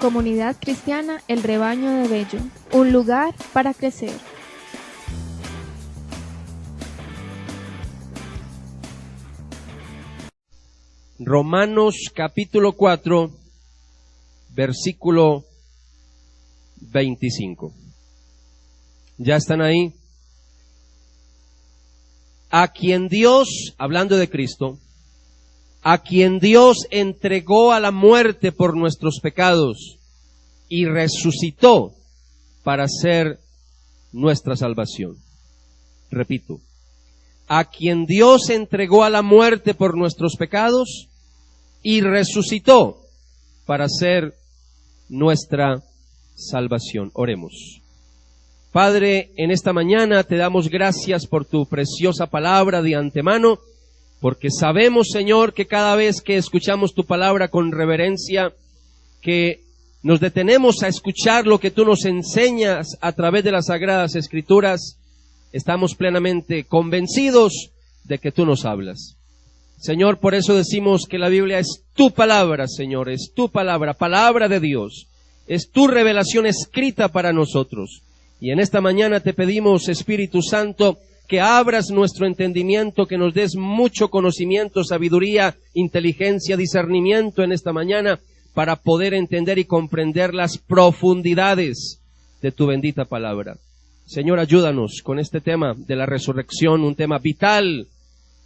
Comunidad Cristiana El Rebaño de Bello, un lugar para crecer. Romanos capítulo 4, versículo 25. ¿Ya están ahí? A quien Dios, hablando de Cristo, a quien Dios entregó a la muerte por nuestros pecados y resucitó para ser nuestra salvación. Repito, a quien Dios entregó a la muerte por nuestros pecados y resucitó para ser nuestra salvación. Oremos. Padre, en esta mañana te damos gracias por tu preciosa palabra de antemano, porque sabemos, Señor, que cada vez que escuchamos tu palabra con reverencia, que nos detenemos a escuchar lo que tú nos enseñas a través de las Sagradas Escrituras, estamos plenamente convencidos de que tú nos hablas. Señor, por eso decimos que la Biblia es tu palabra, Señor, es tu palabra, palabra de Dios, es tu revelación escrita para nosotros. Y en esta mañana te pedimos, Espíritu Santo, que abras nuestro entendimiento, que nos des mucho conocimiento, sabiduría, inteligencia, discernimiento en esta mañana para poder entender y comprender las profundidades de tu bendita palabra. Señor, ayúdanos con este tema de la resurrección, un tema vital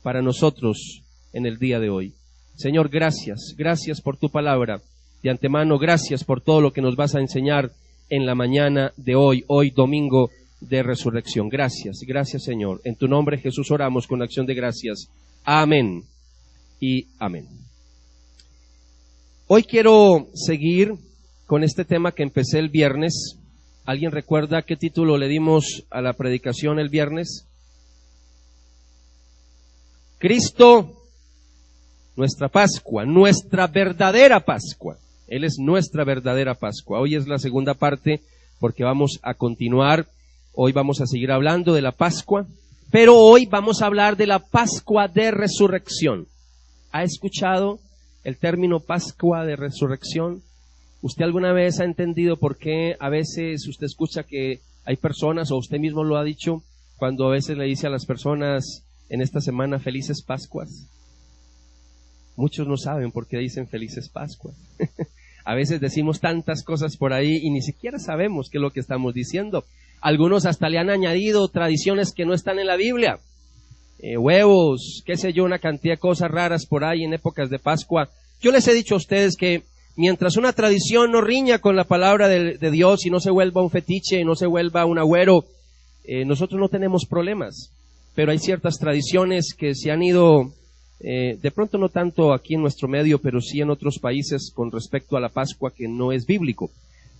para nosotros en el día de hoy. Señor, gracias por tu palabra. De antemano, gracias por todo lo que nos vas a enseñar en la mañana de hoy domingo de resurrección. Gracias, Señor. En tu nombre, Jesús, oramos con acción de gracias. Amén y amén. Hoy quiero seguir con este tema que empecé el viernes. ¿Alguien recuerda qué título le dimos a la predicación el viernes? Cristo, nuestra Pascua, nuestra verdadera Pascua. Él es nuestra verdadera Pascua. Hoy es la segunda parte porque vamos a continuar. Hoy vamos a seguir hablando de la Pascua, pero hoy vamos a hablar de la Pascua de Resurrección. ¿Ha escuchado el término Pascua de Resurrección? ¿Usted alguna vez ha entendido por qué a veces usted escucha que hay personas, o usted mismo lo ha dicho, cuando a veces le dice a las personas en esta semana felices Pascuas? Muchos no saben por qué dicen felices Pascuas. A veces decimos tantas cosas por ahí y ni siquiera sabemos qué es lo que estamos diciendo. Algunos hasta le han añadido tradiciones que no están en la Biblia. Huevos, qué sé yo, una cantidad de cosas raras por ahí en épocas de Pascua. Yo les he dicho a ustedes que mientras una tradición no riña con la palabra de Dios y no se vuelva un fetiche y no se vuelva un agüero, nosotros no tenemos problemas. Pero hay ciertas tradiciones que se han ido, de pronto no tanto aquí en nuestro medio, pero sí en otros países con respecto a la Pascua, que no es bíblico.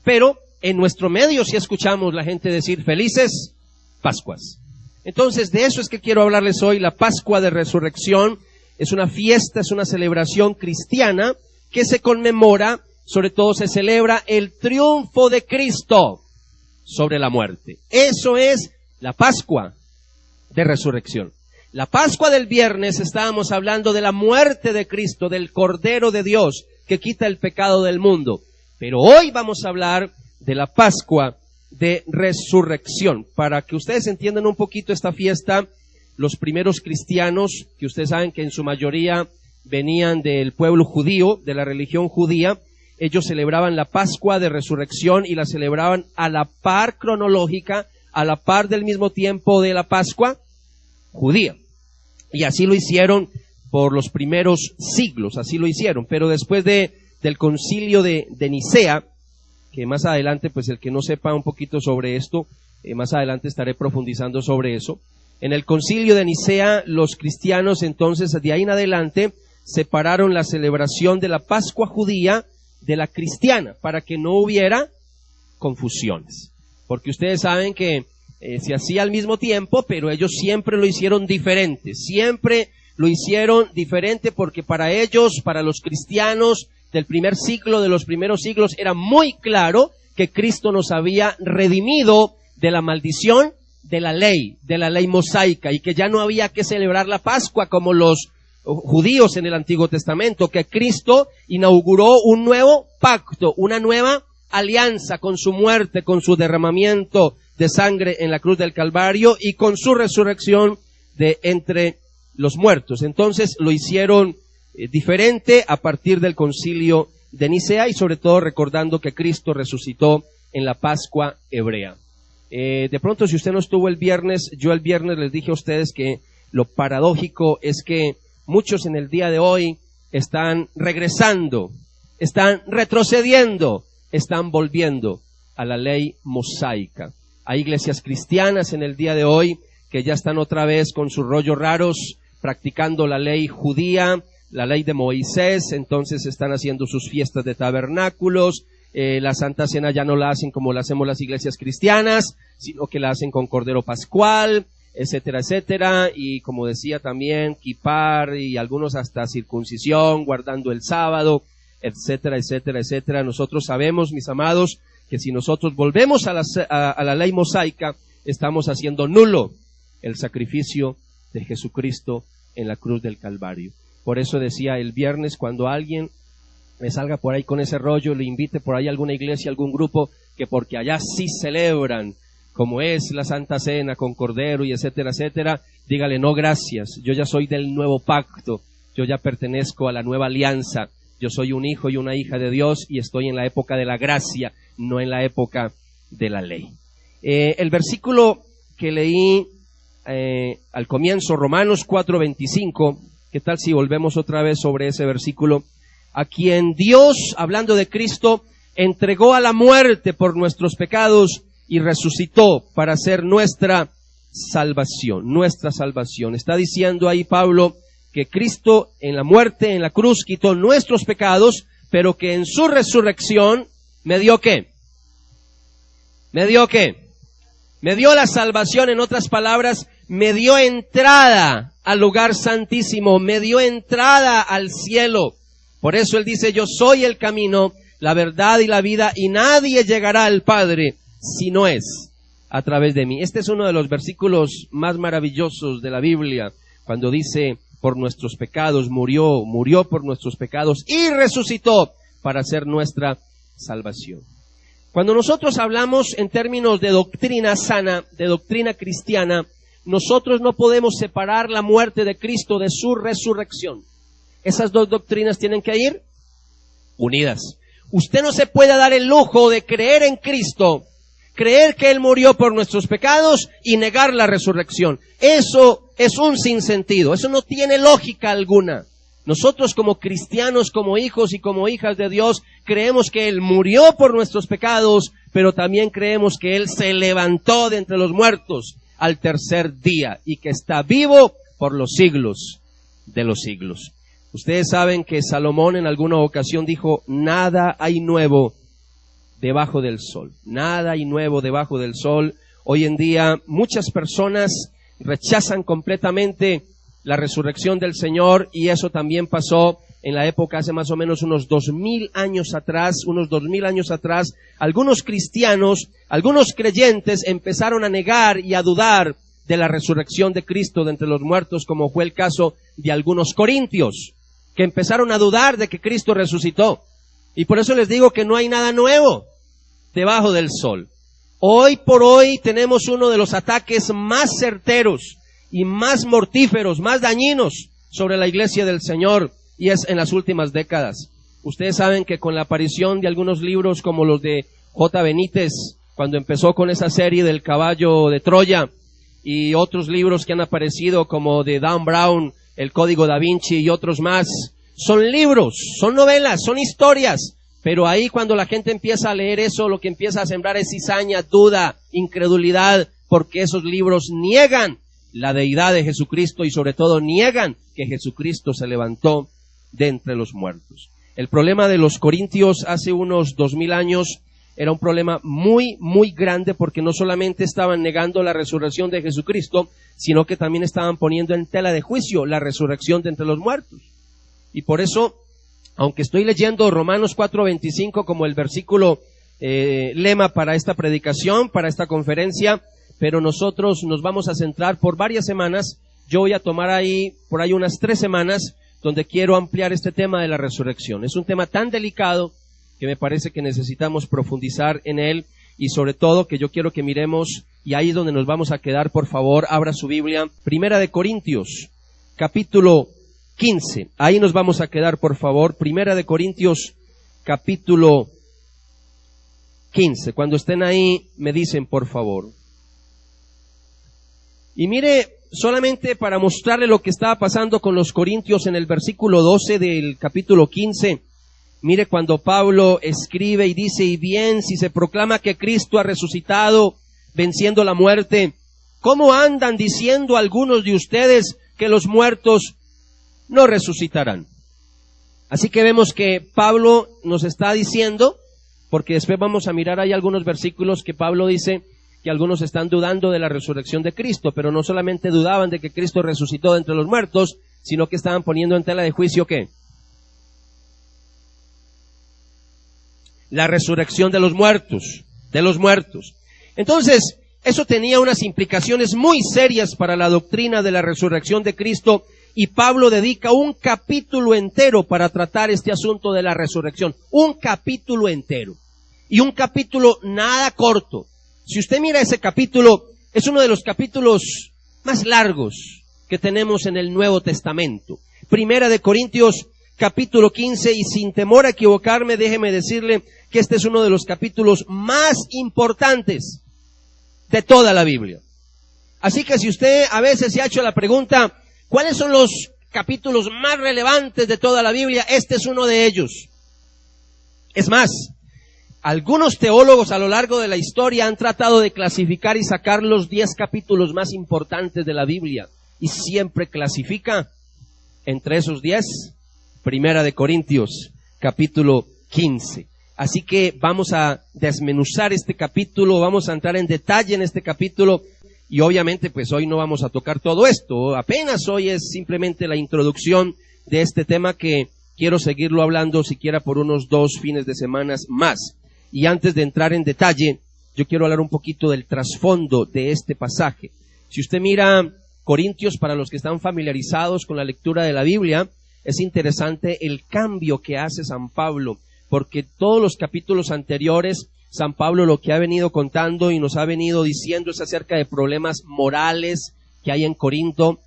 Pero en nuestro medio sí escuchamos la gente decir felices Pascuas. Entonces de eso es que quiero hablarles hoy. La Pascua de Resurrección es una fiesta, es una celebración cristiana que se conmemora, sobre todo se celebra el triunfo de Cristo sobre la muerte. Eso es la Pascua de Resurrección. La Pascua del viernes estábamos hablando de la muerte de Cristo, del Cordero de Dios que quita el pecado del mundo. Pero hoy vamos a hablar de la Pascua de Resurrección. Para que ustedes entiendan un poquito esta fiesta, los primeros cristianos, que ustedes saben que en su mayoría venían del pueblo judío, de la religión judía, ellos celebraban la Pascua de Resurrección y la celebraban a la par cronológica, a la par del mismo tiempo de la Pascua judía. Y así lo hicieron por los primeros siglos, así lo hicieron. Pero después del concilio de Nicea, que más adelante, pues el que no sepa un poquito sobre esto, más adelante estaré profundizando sobre eso. En el concilio de Nicea, los cristianos entonces de ahí en adelante separaron la celebración de la Pascua judía de la cristiana, para que no hubiera confusiones. Porque ustedes saben que se hacía al mismo tiempo, pero ellos siempre lo hicieron diferente, porque para ellos, para los cristianos del primer siglo, de los primeros siglos, era muy claro que Cristo nos había redimido de la maldición de la ley mosaica, y que ya no había que celebrar la Pascua como los judíos en el Antiguo Testamento, que Cristo inauguró un nuevo pacto, una nueva alianza con su muerte, con su derramamiento de sangre en la cruz del Calvario y con su resurrección de entre los muertos. Entonces lo hicieron diferente a partir del concilio de Nicea y sobre todo recordando que Cristo resucitó en la Pascua hebrea. De pronto, si usted no estuvo el viernes, yo el viernes les dije a ustedes que lo paradójico es que muchos en el día de hoy están regresando, están retrocediendo, están volviendo a la ley mosaica. Hay iglesias cristianas en el día de hoy que ya están otra vez con sus rollos raros, practicando la ley judía, la ley de Moisés, entonces están haciendo sus fiestas de tabernáculos, la Santa Cena ya no la hacen como la hacemos las iglesias cristianas, sino que la hacen con Cordero Pascual, etcétera, etcétera, y como decía también, kipar y algunos hasta circuncisión, guardando el sábado, etcétera, etcétera, etcétera. Nosotros sabemos, mis amados, que si nosotros volvemos a la ley mosaica, estamos haciendo nulo el sacrificio de Jesucristo en la cruz del Calvario. Por eso decía el viernes, cuando alguien me salga por ahí con ese rollo, le invite por ahí a alguna iglesia, algún grupo, que porque allá sí celebran, como es la Santa Cena con Cordero y etcétera, etcétera, dígale no gracias, yo ya soy del nuevo pacto, yo ya pertenezco a la nueva alianza, yo soy un hijo y una hija de Dios y estoy en la época de la gracia, no en la época de la ley. El versículo que leí al comienzo, Romanos 4:25, ¿qué tal si volvemos otra vez sobre ese versículo? A quien Dios, hablando de Cristo, entregó a la muerte por nuestros pecados y resucitó para ser nuestra salvación, nuestra salvación. Está diciendo ahí Pablo que Cristo en la muerte, en la cruz, quitó nuestros pecados, pero que en su resurrección me dio ¿qué? ¿Me dio qué? Me dio la salvación, en otras palabras, me dio entrada al lugar santísimo, me dio entrada al cielo. Por eso él dice, yo soy el camino, la verdad y la vida, y nadie llegará al Padre si no es a través de mí. Este es uno de los versículos más maravillosos de la Biblia, cuando dice, por nuestros pecados murió por nuestros pecados y resucitó para ser nuestra salvación. Cuando nosotros hablamos en términos de doctrina sana, de doctrina cristiana, nosotros no podemos separar la muerte de Cristo de su resurrección. Esas dos doctrinas tienen que ir unidas. Usted no se puede dar el lujo de creer en Cristo, creer que Él murió por nuestros pecados y negar la resurrección. Eso es un sinsentido, eso no tiene lógica alguna. Nosotros como cristianos, como hijos y como hijas de Dios, creemos que Él murió por nuestros pecados, pero también creemos que Él se levantó de entre los muertos al tercer día y que está vivo por los siglos de los siglos. Ustedes saben que Salomón en alguna ocasión dijo, nada hay nuevo debajo del sol. Nada hay nuevo debajo del sol. Hoy en día muchas personas rechazan completamente la resurrección del Señor y eso también pasó en la época hace más o menos unos 2000 años atrás, algunos cristianos, algunos creyentes empezaron a negar y a dudar de la resurrección de Cristo de entre los muertos, como fue el caso de algunos corintios, que empezaron a dudar de que Cristo resucitó. Y por eso les digo que no hay nada nuevo debajo del sol. Hoy por hoy tenemos uno de los ataques más certeros y más mortíferos, más dañinos sobre la iglesia del Señor, y es en las últimas décadas. Ustedes saben que con la aparición de algunos libros como los de J. Benítez, cuando empezó con esa serie del caballo de Troya, y otros libros que han aparecido como de Dan Brown, El Código Da Vinci y otros más, son libros, son novelas, son historias, pero ahí cuando la gente empieza a leer eso, lo que empieza a sembrar es cizaña, duda, incredulidad, porque esos libros niegan la deidad de Jesucristo y sobre todo niegan que Jesucristo se levantó de entre los muertos. El problema de los corintios hace unos 2000 años era un problema muy, muy grande porque no solamente estaban negando la resurrección de Jesucristo, sino que también estaban poniendo en tela de juicio la resurrección de entre los muertos. Y por eso, aunque estoy leyendo Romanos 4:25 como el versículo lema para esta predicación, para esta conferencia, pero nosotros nos vamos a centrar por varias semanas. Yo voy a tomar por ahí unas 3 semanas donde quiero ampliar este tema de la resurrección. Es un tema tan delicado, que me parece que necesitamos profundizar en él y sobre todo que yo quiero que miremos, y ahí es donde nos vamos a quedar, por favor, abra su Biblia, Primera de Corintios, capítulo 15, ahí nos vamos a quedar, por favor, Primera de Corintios, capítulo 15, cuando estén ahí me dicen, por favor. Y mire, solamente para mostrarle lo que estaba pasando con los corintios en el versículo 12 del capítulo 15, mire cuando Pablo escribe y dice, y bien, si se proclama que Cristo ha resucitado, venciendo la muerte, ¿cómo andan diciendo algunos de ustedes que los muertos no resucitarán? Así que vemos que Pablo nos está diciendo, porque después vamos a mirar, hay algunos versículos que Pablo dice que algunos están dudando de la resurrección de Cristo, pero no solamente dudaban de que Cristo resucitó de entre los muertos, sino que estaban poniendo en tela de juicio, ¿qué? La resurrección de los muertos, Entonces, eso tenía unas implicaciones muy serias para la doctrina de la resurrección de Cristo, y Pablo dedica un capítulo entero para tratar este asunto de la resurrección, un capítulo entero, y un capítulo nada corto. Si usted mira ese capítulo, es uno de los capítulos más largos que tenemos en el Nuevo Testamento. Primera de Corintios, capítulo 15, y sin temor a equivocarme, déjeme decirle que este es uno de los capítulos más importantes de toda la Biblia. Así que si usted a veces se ha hecho la pregunta, ¿cuáles son los capítulos más relevantes de toda la Biblia? Este es uno de ellos. Es más, algunos teólogos a lo largo de la historia han tratado de clasificar y sacar los 10 capítulos más importantes de la Biblia, y siempre clasifica entre esos 10, Primera de Corintios, capítulo 15. Así que vamos a desmenuzar este capítulo, vamos a entrar en detalle en este capítulo, y obviamente pues hoy no vamos a tocar todo esto, apenas hoy es simplemente la introducción de este tema que quiero seguirlo hablando siquiera por unos 2 fines de semana más. Y antes de entrar en detalle, yo quiero hablar un poquito del trasfondo de este pasaje. Si usted mira Corintios, para los que están familiarizados con la lectura de la Biblia, es interesante el cambio que hace San Pablo, porque todos los capítulos anteriores, San Pablo lo que ha venido contando y nos ha venido diciendo es acerca de problemas morales que hay en Corinto,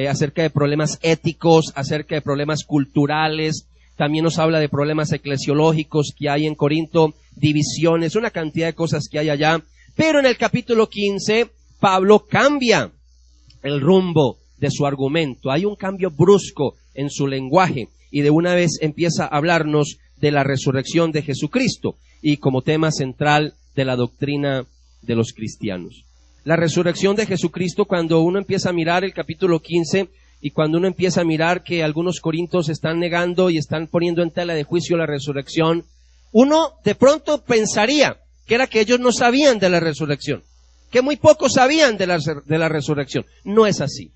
acerca de problemas éticos, acerca de problemas culturales. También nos habla de problemas eclesiológicos que hay en Corinto, divisiones, una cantidad de cosas que hay allá. Pero en el capítulo 15, Pablo cambia el rumbo de su argumento. Hay un cambio brusco en su lenguaje y de una vez empieza a hablarnos de la resurrección de Jesucristo y como tema central de la doctrina de los cristianos. La resurrección de Jesucristo, cuando uno empieza a mirar el capítulo 15, y cuando uno empieza a mirar que algunos corintios están negando y están poniendo en tela de juicio la resurrección, uno de pronto pensaría que era que ellos no sabían de la resurrección, que muy pocos sabían de la resurrección. No es así.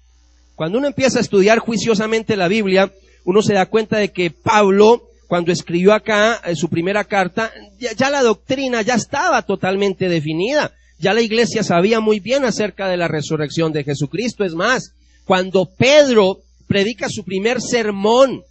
Cuando uno empieza a estudiar juiciosamente la Biblia, uno se da cuenta de que Pablo, cuando escribió acá su primera carta, ya la doctrina ya estaba totalmente definida. Ya la iglesia sabía muy bien acerca de la resurrección de Jesucristo. Es más, cuando Pedro predica su primer sermón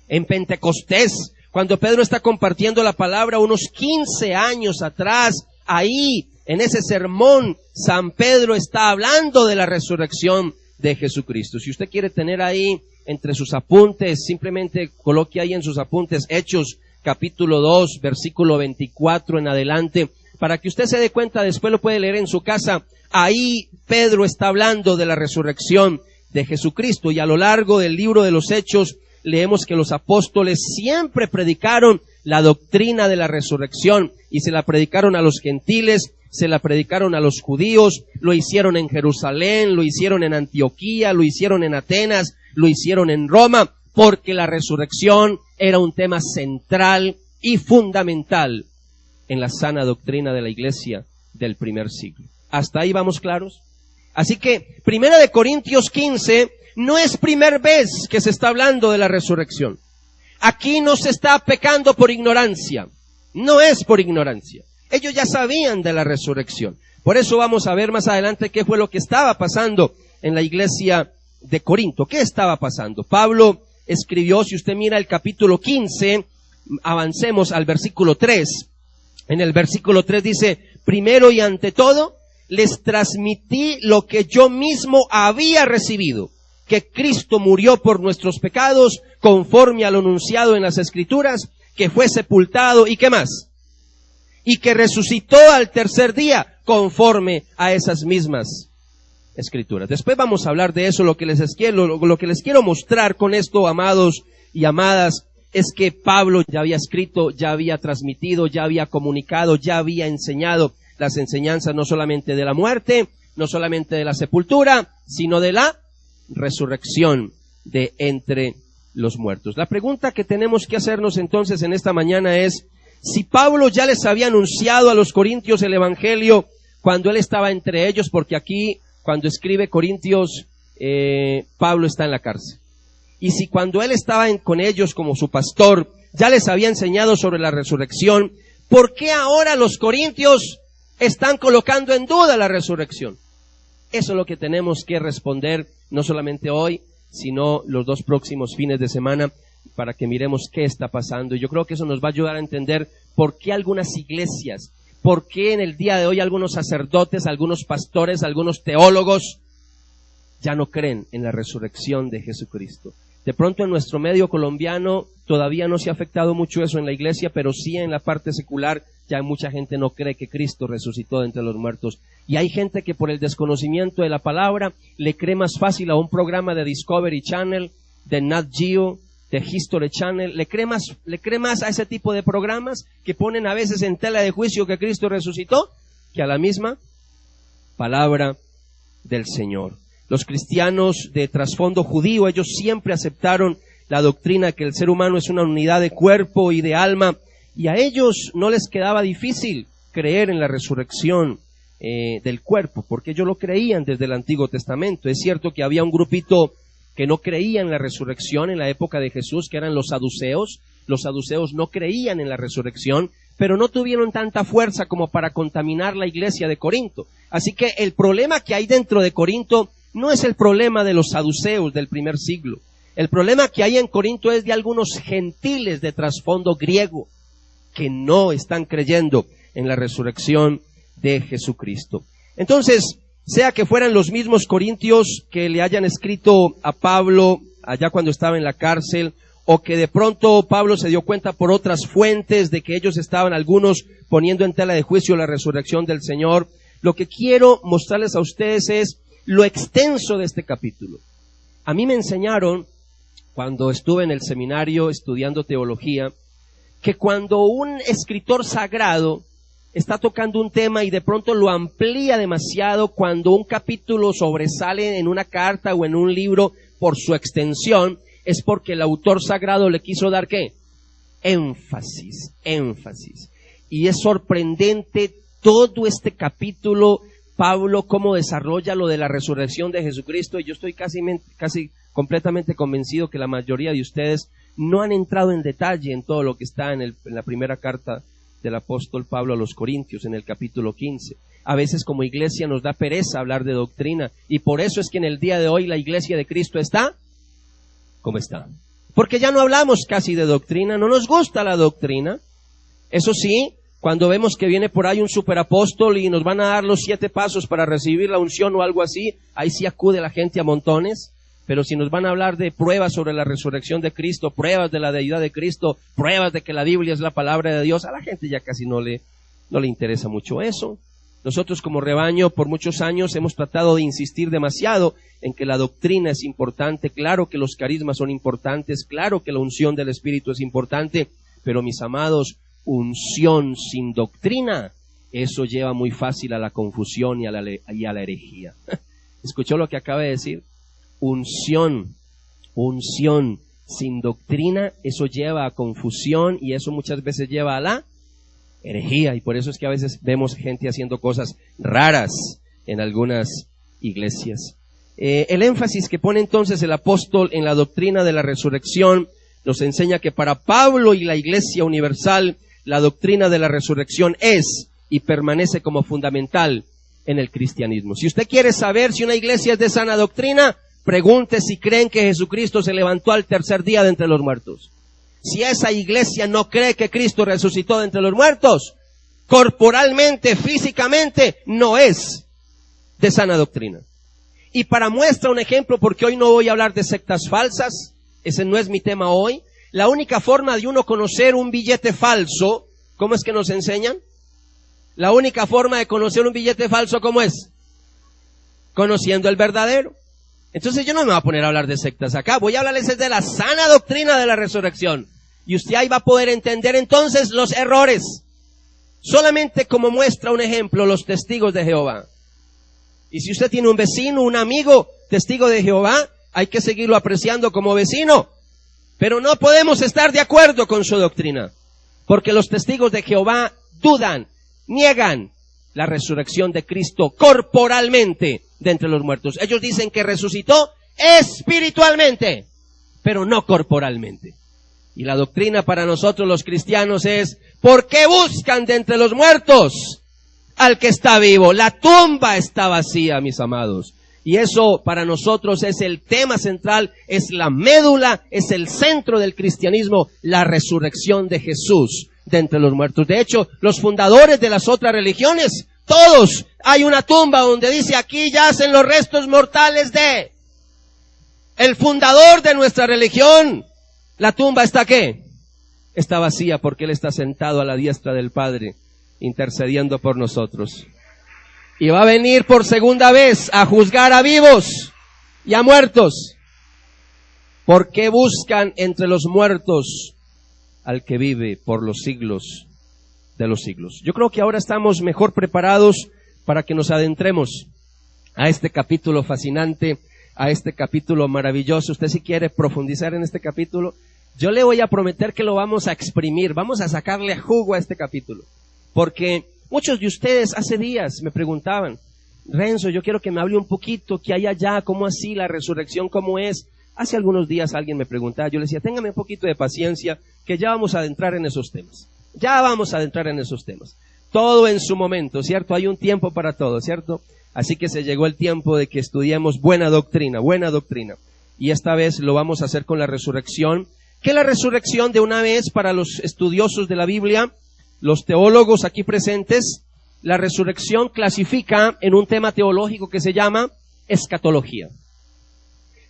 en Pentecostés, cuando Pedro está compartiendo la palabra unos 15 años atrás, ahí en ese sermón San Pedro está hablando de la resurrección de Jesucristo. Si usted quiere tener ahí entre sus apuntes, simplemente coloque ahí en sus apuntes Hechos capítulo 2, versículo 24 en adelante, para que usted se dé cuenta, después lo puede leer en su casa. Ahí Pedro está hablando de la resurrección de Jesucristo, y a lo largo del libro de los Hechos leemos que los apóstoles siempre predicaron la doctrina de la resurrección, y se la predicaron a los gentiles, se la predicaron a los judíos, lo hicieron en Jerusalén, lo hicieron en Antioquía, lo hicieron en Atenas, lo hicieron en Roma, porque la resurrección era un tema central y fundamental en la sana doctrina de la iglesia del primer siglo. ¿Hasta ahí vamos claros? Así que, Primera de Corintios 15 no es primera vez que se está hablando de la resurrección. Aquí no se está pecando por ignorancia. No es por ignorancia. Ellos ya sabían de la resurrección. Por eso vamos a ver más adelante qué fue lo que estaba pasando en la iglesia de Corinto. ¿Qué estaba pasando? Pablo escribió, si usted mira el capítulo 15, avancemos al versículo 3. En el versículo 3 dice, primero y ante todo, les transmití lo que yo mismo había recibido, que Cristo murió por nuestros pecados, conforme a lo anunciado en las Escrituras, que fue sepultado, ¿y qué más? Y que resucitó al tercer día, conforme a esas mismas Escrituras. Después vamos a hablar de eso. Lo que les quiero mostrar con esto, amados y amadas, es que Pablo ya había escrito, ya había transmitido, ya había comunicado, ya había enseñado las enseñanzas no solamente de la muerte, no solamente de la sepultura, sino de la resurrección de entre los muertos. La pregunta que tenemos que hacernos entonces en esta mañana es, si Pablo ya les había anunciado a los corintios el evangelio cuando él estaba entre ellos, porque aquí cuando escribe Corintios, Pablo está en la cárcel. Y si cuando él estaba con ellos como su pastor, ya les había enseñado sobre la resurrección, ¿por qué ahora los corintios están colocando en duda la resurrección? Eso es lo que tenemos que responder, no solamente hoy, sino los 2 próximos fines de semana, para que miremos qué está pasando. Y yo creo que eso nos va a ayudar a entender por qué algunas iglesias, por qué en el día de hoy algunos sacerdotes, algunos pastores, algunos teólogos ya no creen en la resurrección de Jesucristo. De pronto en nuestro medio colombiano todavía no se ha afectado mucho eso en la iglesia, pero sí en la parte secular ya mucha gente no cree que Cristo resucitó de entre los muertos. Y hay gente que por el desconocimiento de la palabra le cree más fácil a un programa de Discovery Channel, de Nat Geo, de History Channel, le cree más a ese tipo de programas que ponen a veces en tela de juicio que Cristo resucitó, que a la misma palabra del Señor. Los cristianos de trasfondo judío, ellos siempre aceptaron la doctrina que el ser humano es una unidad de cuerpo y de alma, y a ellos no les quedaba difícil creer en la resurrección del cuerpo, porque ellos lo creían desde el Antiguo Testamento. Es cierto que había un grupito que no creía en la resurrección en la época de Jesús, que eran los saduceos. Los saduceos no creían en la resurrección, pero no tuvieron tanta fuerza como para contaminar la iglesia de Corinto. Así que el problema que hay dentro de Corinto no es el problema de los saduceos del primer siglo. El problema que hay en Corinto es de algunos gentiles de trasfondo griego que no están creyendo en la resurrección de Jesucristo. Entonces, sea que fueran los mismos corintios que le hayan escrito a Pablo allá cuando estaba en la cárcel, o que de pronto Pablo se dio cuenta por otras fuentes de que ellos estaban algunos poniendo en tela de juicio la resurrección del Señor, lo que quiero mostrarles a ustedes es lo extenso de este capítulo. A mí me enseñaron, cuando estuve en el seminario estudiando teología, que cuando un escritor sagrado está tocando un tema y de pronto lo amplía demasiado, cuando un capítulo sobresale en una carta o en un libro por su extensión, es porque el autor sagrado le quiso dar ¿qué? Énfasis. Y es sorprendente todo este capítulo, Pablo, cómo desarrolla lo de la resurrección de Jesucristo, y yo estoy casi completamente convencido que la mayoría de ustedes no han entrado en detalle en todo lo que está en la primera carta del apóstol Pablo a los Corintios, en el capítulo 15. A veces como iglesia nos da pereza hablar de doctrina, y por eso es que en el día de hoy la iglesia de Cristo está como está. Porque ya no hablamos casi de doctrina, no nos gusta la doctrina. Eso sí, cuando vemos que viene por ahí un superapóstol y nos van a dar los 7 pasos para recibir la unción o algo así, ahí sí acude la gente a montones. Pero si nos van a hablar de pruebas sobre la resurrección de Cristo, pruebas de la deidad de Cristo, pruebas de que la Biblia es la palabra de Dios, a la gente ya casi no le interesa mucho eso. Nosotros como rebaño por muchos años hemos tratado de insistir demasiado en que la doctrina es importante, claro que los carismas son importantes, claro que la unción del Espíritu es importante, pero mis amados, unción sin doctrina, eso lleva muy fácil a la confusión y a la herejía. ¿Escuchó lo que acaba de decir? Unción sin doctrina, eso lleva a confusión y eso muchas veces lleva a la herejía, y por eso es que a veces vemos gente haciendo cosas raras en algunas iglesias. El énfasis que pone entonces el apóstol en la doctrina de la resurrección nos enseña que para Pablo y la iglesia universal la doctrina de la resurrección es y permanece como fundamental en el cristianismo. Si usted quiere saber si una iglesia es de sana doctrina, pregunte si creen que Jesucristo se levantó al tercer día de entre los muertos. si esa iglesia no cree que Cristo resucitó de entre los muertos, corporalmente, físicamente, no es de sana doctrina. Y para muestra un ejemplo, porque hoy no voy a hablar de sectas falsas, ese no es mi tema hoy. La única forma de uno conocer un billete falso, ¿cómo es que nos enseñan? La única forma de conocer un billete falso, ¿cómo es? Conociendo el verdadero. Entonces yo no me voy a poner a hablar de sectas acá, voy a hablarles de la sana doctrina de la resurrección. Y usted ahí va a poder entender entonces los errores. Solamente como muestra un ejemplo, los testigos de Jehová. Y si usted tiene un vecino, un amigo, testigo de Jehová, hay que seguirlo apreciando como vecino. Pero no podemos estar de acuerdo con su doctrina, porque los testigos de Jehová dudan, niegan la resurrección de Cristo corporalmente de entre los muertos. Ellos dicen que resucitó espiritualmente, pero no corporalmente. Y la doctrina para nosotros los cristianos es, ¿por qué buscan de entre los muertos al que está vivo? La tumba está vacía, mis amados. Y eso para nosotros es el tema central, es la médula, es el centro del cristianismo, la resurrección de Jesús de entre los muertos. De hecho, los fundadores de las otras religiones, todos, hay una tumba donde dice, aquí yacen los restos mortales de el fundador de nuestra religión. La tumba está ¿qué? Está vacía porque Él está sentado a la diestra del Padre, intercediendo por nosotros. Y va a venir por segunda vez a juzgar a vivos y a muertos. ¿Por qué buscan entre los muertos al que vive por los siglos de los siglos? Yo creo que ahora estamos mejor preparados para que nos adentremos a este capítulo fascinante, a este capítulo maravilloso. Usted si quiere profundizar en este capítulo, yo le voy a prometer que lo vamos a exprimir, vamos a sacarle jugo a este capítulo. Porque muchos de ustedes hace días me preguntaban, Renzo, yo quiero que me hable un poquito, ¿qué hay allá? ¿Cómo así? ¿La resurrección cómo es? Hace algunos días alguien me preguntaba, yo le decía, téngame un poquito de paciencia, que ya vamos a adentrar en esos temas. Ya vamos a adentrar en esos temas. Todo en su momento, ¿cierto? Hay un tiempo para todo, ¿cierto? Así que se llegó el tiempo de que estudiemos buena doctrina. Y esta vez lo vamos a hacer con la resurrección. ¿Qué es la resurrección? De una vez, para los estudiosos de la Biblia, los teólogos aquí presentes, la resurrección clasifica en un tema teológico que se llama escatología.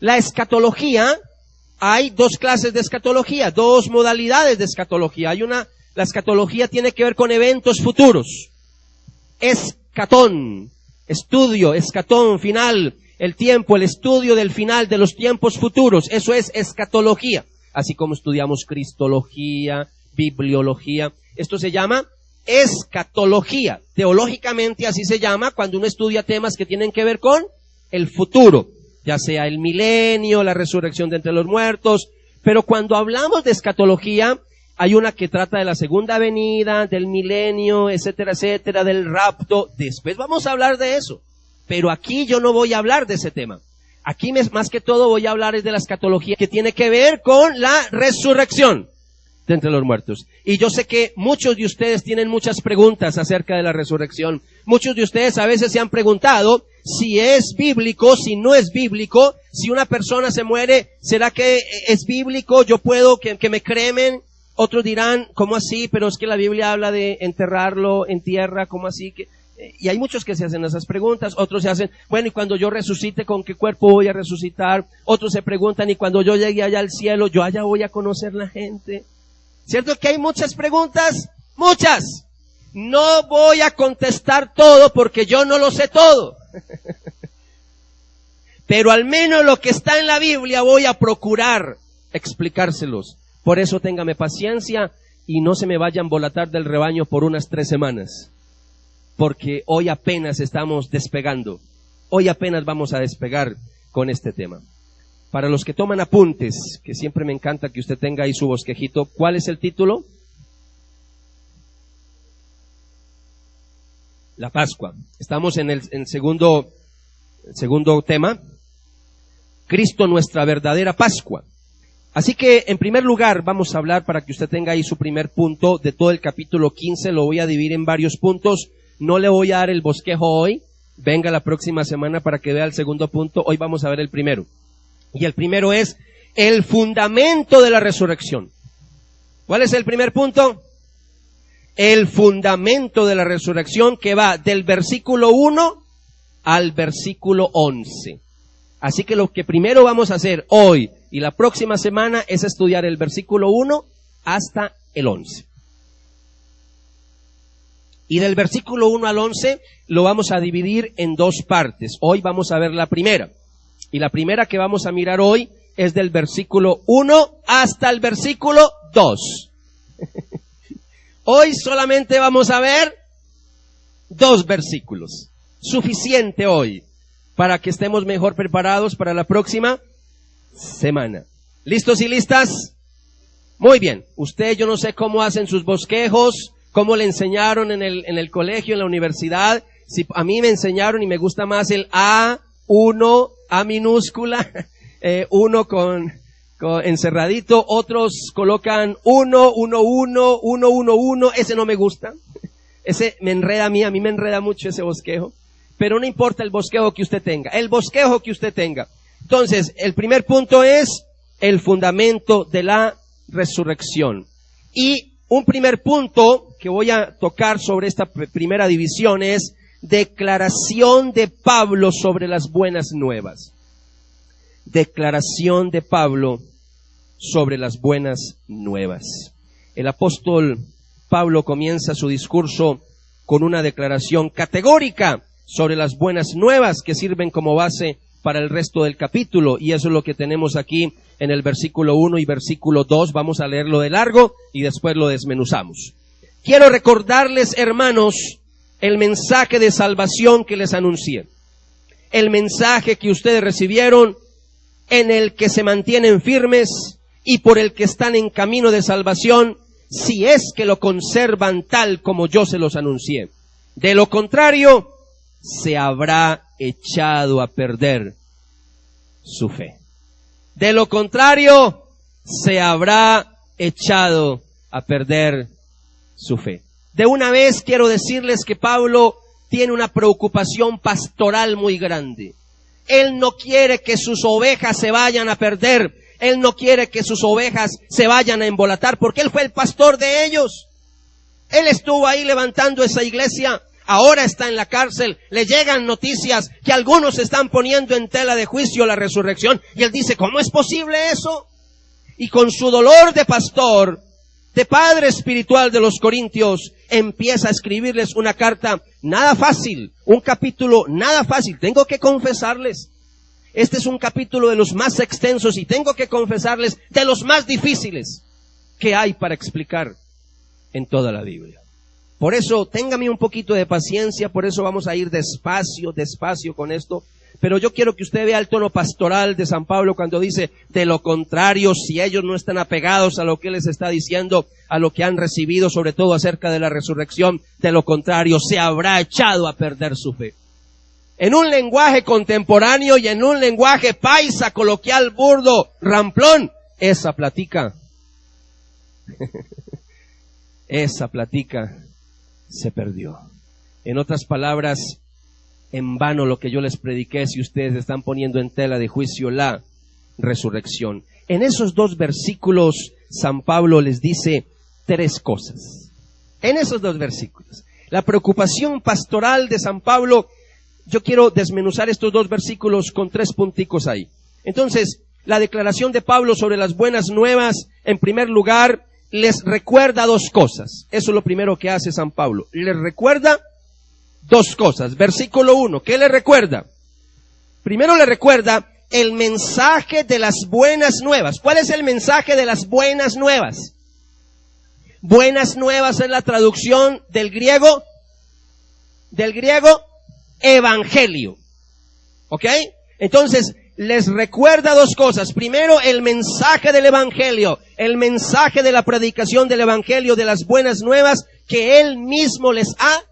La escatología, hay dos clases de escatología, dos modalidades de escatología. La escatología tiene que ver con eventos futuros. Escatón, estudio, escatón, final, el tiempo, el estudio del final de los tiempos futuros. Eso es escatología. Así como estudiamos cristología, bibliología. Esto se llama escatología. Teológicamente así se llama cuando uno estudia temas que tienen que ver con el futuro, ya sea el milenio, la resurrección de entre los muertos. Pero cuando hablamos de escatología, hay una que trata de la segunda venida, del milenio, etcétera, etcétera, del rapto. Después vamos a hablar de eso. Pero aquí yo no voy a hablar de ese tema. Aquí más que todo voy a hablar de la escatología que tiene que ver con la resurrección de entre los muertos. Y yo sé que muchos de ustedes tienen muchas preguntas acerca de la resurrección. Muchos de ustedes a veces se han preguntado si es bíblico, si no es bíblico, si una persona se muere, ¿será que es bíblico? Yo puedo que me cremen. Otros dirán, ¿cómo así? Pero es que la Biblia habla de enterrarlo en tierra, ¿cómo así? Y hay muchos que se hacen esas preguntas. Otros se hacen, bueno, ¿y cuando yo resucite, con qué cuerpo voy a resucitar? Otros se preguntan, ¿y cuando yo llegue allá al cielo, yo allá voy a conocer la gente? ¿Cierto que hay muchas preguntas? Muchas. No voy a contestar todo porque yo no lo sé todo. Pero al menos lo que está en la Biblia voy a procurar explicárselos. Por eso téngame paciencia y no se me vaya a embolatar del rebaño por unas 3 semanas. Porque hoy apenas estamos despegando. Hoy apenas vamos a despegar con este tema. Para los que toman apuntes, que siempre me encanta que usted tenga ahí su bosquejito, ¿cuál es el título? La Pascua. Estamos en el segundo tema. Cristo, nuestra verdadera Pascua. Así que, en primer lugar, vamos a hablar, para que usted tenga ahí su primer punto, de todo el capítulo 15, lo voy a dividir en varios puntos. No le voy a dar el bosquejo hoy, venga la próxima semana para que vea el segundo punto. Hoy vamos a ver el primero. Y el primero es el fundamento de la resurrección. ¿Cuál es el primer punto? El fundamento de la resurrección, que va del versículo 1 al versículo 11. Así que lo que primero vamos a hacer hoy y la próxima semana es estudiar el versículo 1 hasta el 11. Y del versículo 1 al 11 lo vamos a dividir en dos partes. Hoy vamos a ver la primera. Y la primera que vamos a mirar hoy es del versículo 1 hasta el versículo 2. Hoy solamente vamos a ver 2 versículos. Suficiente hoy para que estemos mejor preparados para la próxima semana. ¿Listos y listas? Muy bien. Usted, yo no sé cómo hacen sus bosquejos, cómo le enseñaron en el colegio, en la universidad. Si a mí me enseñaron y me gusta más el A1, A minúscula, uno con encerradito, otros colocan 1, 1, 1, 1, 1, 1, ese no me gusta, ese me enreda a mí me enreda mucho ese bosquejo, pero no importa el bosquejo que usted tenga, Entonces, el primer punto es el fundamento de la resurrección. Y un primer punto que voy a tocar sobre esta primera división es declaración de Pablo sobre las buenas nuevas. Declaración de Pablo sobre las buenas nuevas. El apóstol Pablo comienza su discurso con una declaración categórica sobre las buenas nuevas que sirven como base para el resto del capítulo, y eso es lo que tenemos aquí en el versículo 1 y versículo 2. Vamos a leerlo de largo y después lo desmenuzamos. Quiero recordarles, hermanos, el mensaje de salvación que les anuncié. El mensaje que ustedes recibieron, en el que se mantienen firmes y por el que están en camino de salvación, si es que lo conservan tal como yo se los anuncié. De lo contrario, se habrá echado a perder su fe. De lo contrario, se habrá echado a perder su fe. De una vez quiero decirles que Pablo tiene una preocupación pastoral muy grande. Él no quiere que sus ovejas se vayan a perder. Él no quiere que sus ovejas se vayan a embolatar, porque él fue el pastor de ellos. Él estuvo ahí levantando esa iglesia. Ahora está en la cárcel. Le llegan noticias que algunos están poniendo en tela de juicio la resurrección. Y él dice, ¿cómo es posible eso? Y con su dolor de pastor, de padre espiritual de los corintios, empieza a escribirles una carta nada fácil, un capítulo nada fácil. Tengo que confesarles, este es un capítulo de los más extensos y tengo que confesarles de los más difíciles que hay para explicar en toda la Biblia. Por eso, téngame un poquito de paciencia, por eso vamos a ir despacio con esto. Pero yo quiero que usted vea el tono pastoral de San Pablo cuando dice, de lo contrario, si ellos no están apegados a lo que él les está diciendo, a lo que han recibido, sobre todo acerca de la resurrección, de lo contrario, se habrá echado a perder su fe. En un lenguaje contemporáneo y en un lenguaje paisa, coloquial, burdo, ramplón, esa platica se perdió. En otras palabras, en vano lo que yo les prediqué si ustedes están poniendo en tela de juicio la resurrección. En esos 2 versículos, San Pablo les dice 3 cosas. En esos 2 versículos. La preocupación pastoral de San Pablo, yo quiero desmenuzar estos 2 versículos con 3 punticos ahí. Entonces, la declaración de Pablo sobre las buenas nuevas, en primer lugar, les recuerda 2 cosas. Eso es lo primero que hace San Pablo. Les recuerda 2 cosas. Versículo 1, ¿qué le recuerda? Primero le recuerda el mensaje de las buenas nuevas. ¿Cuál es el mensaje de las buenas nuevas? Buenas nuevas es la traducción del griego evangelio. ¿Ok? Entonces, les recuerda 2 cosas. Primero, el mensaje del evangelio, el mensaje de la predicación del evangelio, de las buenas nuevas que él mismo les ha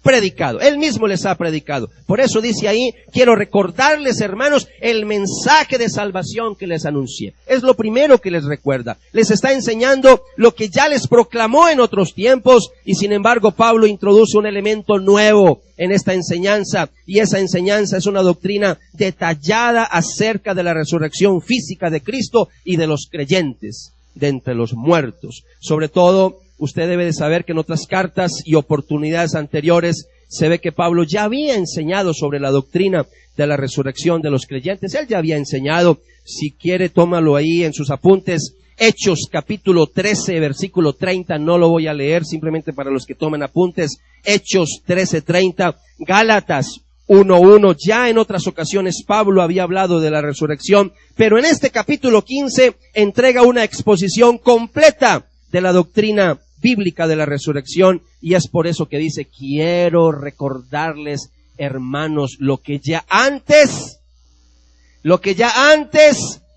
predicado. Él mismo les ha predicado. Por eso dice ahí, quiero recordarles, hermanos, el mensaje de salvación que les anuncié. Es lo primero que les recuerda. Les está enseñando lo que ya les proclamó en otros tiempos, y sin embargo Pablo introduce un elemento nuevo en esta enseñanza, y esa enseñanza es una doctrina detallada acerca de la resurrección física de Cristo y de los creyentes. de entre los muertos. Sobre todo, usted debe de saber que en otras cartas y oportunidades anteriores se ve que Pablo ya había enseñado sobre la doctrina de la resurrección de los creyentes. Él ya había enseñado, si quiere tómalo ahí en sus apuntes, Hechos capítulo 13, versículo 30, no lo voy a leer, simplemente para los que tomen apuntes. Hechos 13:30, Gálatas 1:1, ya en otras ocasiones Pablo había hablado de la resurrección, pero en este capítulo 15 entrega una exposición completa de la doctrina bíblica de la resurrección, y es por eso que dice: quiero recordarles, hermanos, lo que ya antes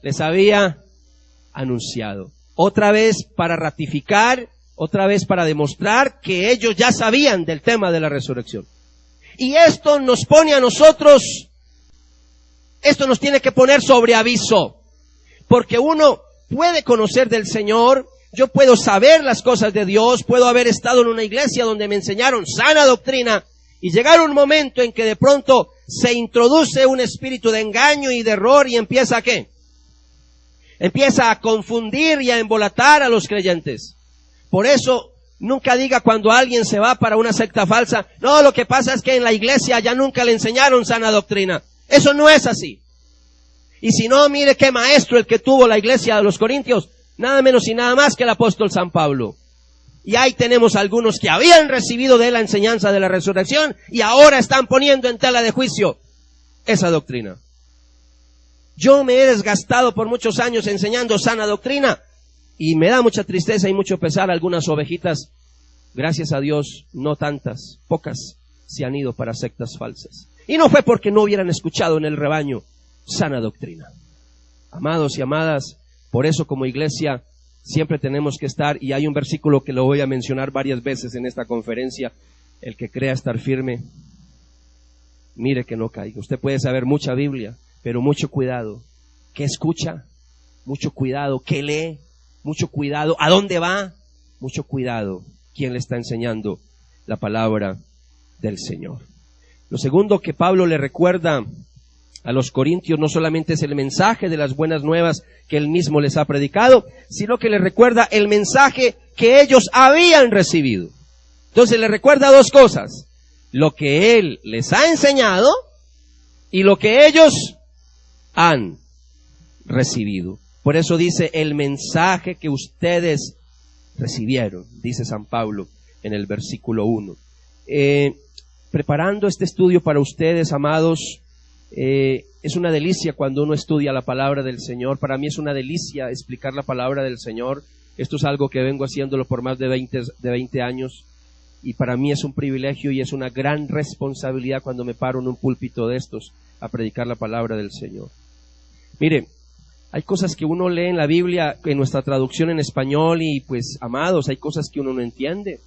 les había anunciado. Otra vez para ratificar, otra vez para demostrar que ellos ya sabían del tema de la resurrección. Y esto nos pone a nosotros, esto nos tiene que poner sobre aviso, porque uno puede conocer del Señor, yo puedo saber las cosas de Dios, puedo haber estado en una iglesia donde me enseñaron sana doctrina, y llegar un momento en que de pronto se introduce un espíritu de engaño y de error y empieza ¿a qué? Empieza a confundir y a embolatar a los creyentes. Por eso, nunca diga cuando alguien se va para una secta falsa: no, lo que pasa es que en la iglesia ya nunca le enseñaron sana doctrina. Eso no es así. Y si no, mire qué maestro el que tuvo la iglesia de los Corintios, nada menos y nada más que el apóstol San Pablo. Y ahí tenemos algunos que habían recibido de él la enseñanza de la resurrección y ahora están poniendo en tela de juicio esa doctrina. Yo me he desgastado por muchos años enseñando sana doctrina y me da mucha tristeza y mucho pesar. Algunas ovejitas, gracias a Dios, no tantas, pocas, se han ido para sectas falsas. Y no fue porque no hubieran escuchado en el rebaño sana doctrina. Amados y amadas, por eso como iglesia siempre tenemos que estar, y hay un versículo que lo voy a mencionar varias veces en esta conferencia: el que crea estar firme, mire que no caiga. Usted puede saber mucha Biblia, pero mucho cuidado, ¿qué escucha? Mucho cuidado, ¿qué lee? Mucho cuidado, ¿a dónde va? Mucho cuidado, ¿quién le está enseñando la palabra del Señor? Lo segundo que Pablo le recuerda a los corintios no solamente es el mensaje de las buenas nuevas que él mismo les ha predicado, sino que les recuerda el mensaje que ellos habían recibido. Entonces les recuerda dos cosas: lo que él les ha enseñado y lo que ellos han recibido. Por eso dice: el mensaje que ustedes recibieron, dice San Pablo en el versículo 1. Preparando este estudio para ustedes, amados, es una delicia cuando uno estudia la palabra del Señor. Para mí es una delicia explicar la palabra del Señor. Esto es algo que vengo haciéndolo por más de 20 años. Y para mí es un privilegio y es una gran responsabilidad cuando me paro en un púlpito de estos a predicar la palabra del Señor. Mire, hay cosas que uno lee en la Biblia, en nuestra traducción en español, y pues, amados, hay cosas que uno no entiende.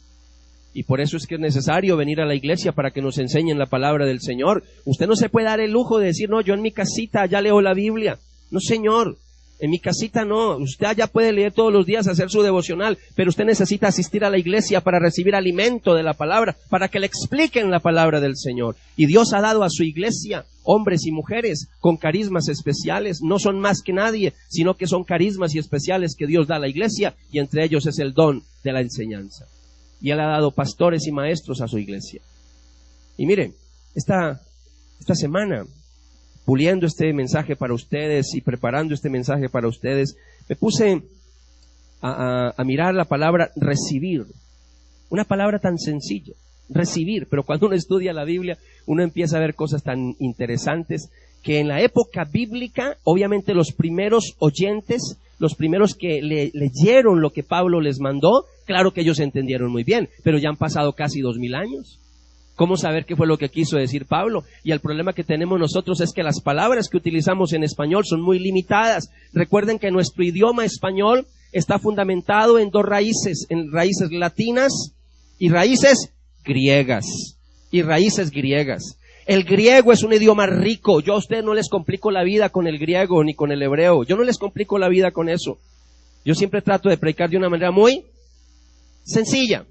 Y por eso es que es necesario venir a la iglesia para que nos enseñen la palabra del Señor. Usted no se puede dar el lujo de decir: no, yo en mi casita ya leo la Biblia. No, señor, en mi casita no. Usted allá puede leer todos los días, hacer su devocional, pero usted necesita asistir a la iglesia para recibir alimento de la palabra, para que le expliquen la palabra del Señor. Y Dios ha dado a su iglesia hombres y mujeres con carismas especiales. No son más que nadie, sino que son carismas y especiales que Dios da a la iglesia, y entre ellos es el don de la enseñanza. Y Él ha dado pastores y maestros a su iglesia. Y miren, esta semana, puliendo este mensaje para ustedes y preparando este mensaje para ustedes, me puse a mirar la palabra recibir. Una palabra tan sencilla, recibir. Pero cuando uno estudia la Biblia, uno empieza a ver cosas tan interesantes que en la época bíblica, obviamente los primeros oyentes, los primeros que leyeron lo que Pablo les mandó, claro que ellos entendieron muy bien, pero ya han pasado casi 2000 años. ¿Cómo saber qué fue lo que quiso decir Pablo? Y el problema que tenemos nosotros es que las palabras que utilizamos en español son muy limitadas. Recuerden que nuestro idioma español está fundamentado en dos raíces, en raíces latinas y raíces griegas. El griego es un idioma rico. Yo a ustedes no les complico la vida con el griego ni con el hebreo. Yo no les complico la vida con eso. Yo siempre trato de predicar de una manera muy sencilla.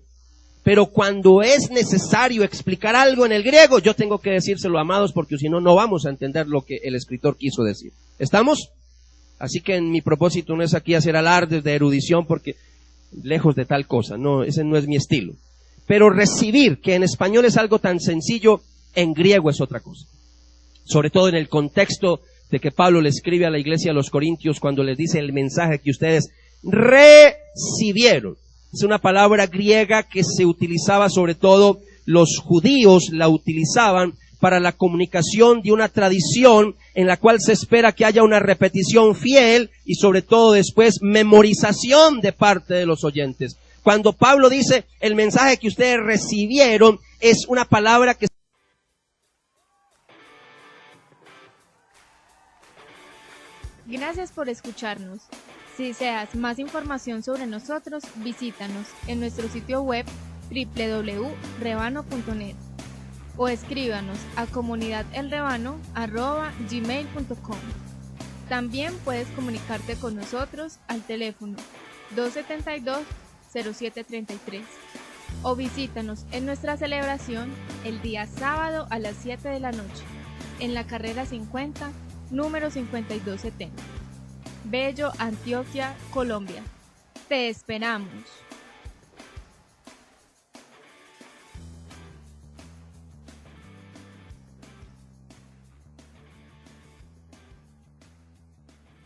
Pero cuando es necesario explicar algo en el griego, yo tengo que decírselo, amados, porque si no, no vamos a entender lo que el escritor quiso decir. ¿Estamos? Así que mi propósito no es aquí hacer alardes de erudición, porque lejos de tal cosa, no, ese no es mi estilo. Pero recibir, que en español es algo tan sencillo, en griego es otra cosa. Sobre todo en el contexto de que Pablo le escribe a la iglesia de los Corintios cuando les dice el mensaje que ustedes recibieron. Es una palabra griega que se utilizaba, sobre todo los judíos la utilizaban para la comunicación de una tradición en la cual se espera que haya una repetición fiel y sobre todo después memorización de parte de los oyentes. Cuando Pablo dice el mensaje que ustedes recibieron, es una palabra que... Gracias por escucharnos. Si deseas más información sobre nosotros, visítanos en nuestro sitio web www.rebano.net o escríbanos a comunidadelrebano@gmail.com. También puedes comunicarte con nosotros al teléfono 272-0733 o visítanos en nuestra celebración el día sábado a las 7 de la noche en la carrera 50, número 5270. Bello, Antioquia, Colombia. Te esperamos.